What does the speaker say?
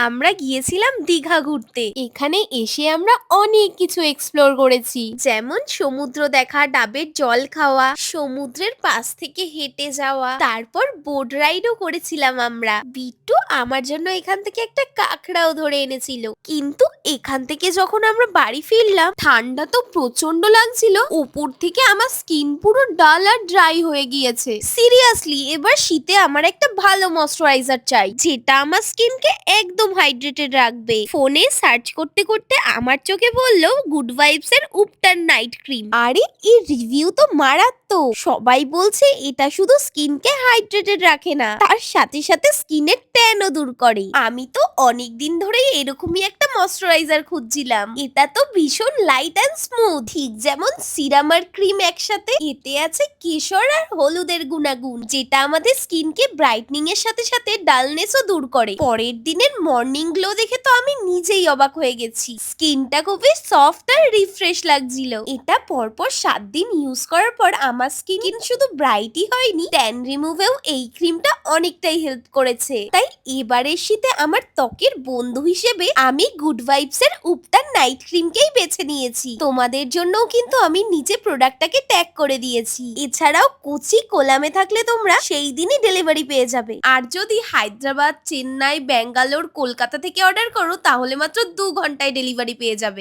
আমরা গিয়েছিলাম দীঘা ঘুরতে। এখানে এসে আমরা অনেক কিছু এক্সপ্লোর করেছি, যেমন সমুদ্র দেখা, ডাবের জল খাওয়া, সমুদ্রের পাশ থেকে হেঁটে যাওয়া, তারপর বোট রাইডও করেছিলাম আমরা। বিট্টু আমার জন্য এখান থেকে একটা কাঁকড়াও ধরে এনেছিল। কিন্তু এখান থেকে যখন আমরা বাড়ি ফিরলাম, ঠান্ডা তো প্রচন্ড লাগছিল, উপর থেকে আমার স্কিন পুরো ডাল আর ড্রাই হয়ে গিয়েছে। সিরিয়াসলি এবার শীতে আমার একটা ভালো ময়শ্চারাইজার চাই, যেটা আমার স্কিনকে একদম হাইড্রেটেড রাখবে। ফোনে সার্চ করতে করতে আমার চোখে বলল গুড ভাইবস এর উপটান নাইট ক্রিম। আরে এর রিভিউ তো মারাত্মক। সবাই বলছে এটা শুধু স্কিনকে হাইড্রেটেড রাখে না, তার সাথে সাথে স্কিনের ট্যানও দূর করে। আমি তো অনেক দিন ধরেই এরকমই একটা ময়শ্চারাইজার খুঁজছিলাম। এটা তো ভীষণ লাইট অ্যান্ড স্মুথ, ঠিক যেমন সিরাম আর ক্রিম একসাথে। এতে আছে কেশর আর হলুদের গুণাগুণ, যেটা আমাদের স্কিনকে ব্রাইটনিং এর সাথে সাথে ডালনেসও দূর করে। পরের দিনের মর্নিং গ্লো দেখে তো আমি নিজেই অবাক হয়ে গেছি। স্কিনটা খুবই সফট আর রিফ্রেশ লাগছিল। এটা পরপর 7 দিন ইউজ করার পর আমার স্কিন শুধু ব্রাইটই হয়নি, ট্যান রিমুভেও এই ক্রিমটা অনেকটাই হেল্প করেছে। তাই এবারের শীতে আমার ত্বকের বন্ধু হিসেবে আমি গুড ভাইবস এর উপটান নাইট ক্রিমকেই বেছে নিয়েছি। তোমাদের জন্যও কিন্তু আমি নিজে প্রোডাক্টটাকে ট্যাগ করে দিয়েছি। এছাড়াও কোচি কোলামে থাকলে তোমরা সেই দিনই ডেলিভারি পেয়ে যাবে। আর যদি হায়দ্রাবাদ, চেন্নাই, ব্যাঙ্গালোর, কলকাতা থেকে অর্ডার করো তাহলে মাত্র 2 ঘন্টায় ডেলিভারি পেয়ে যাবে।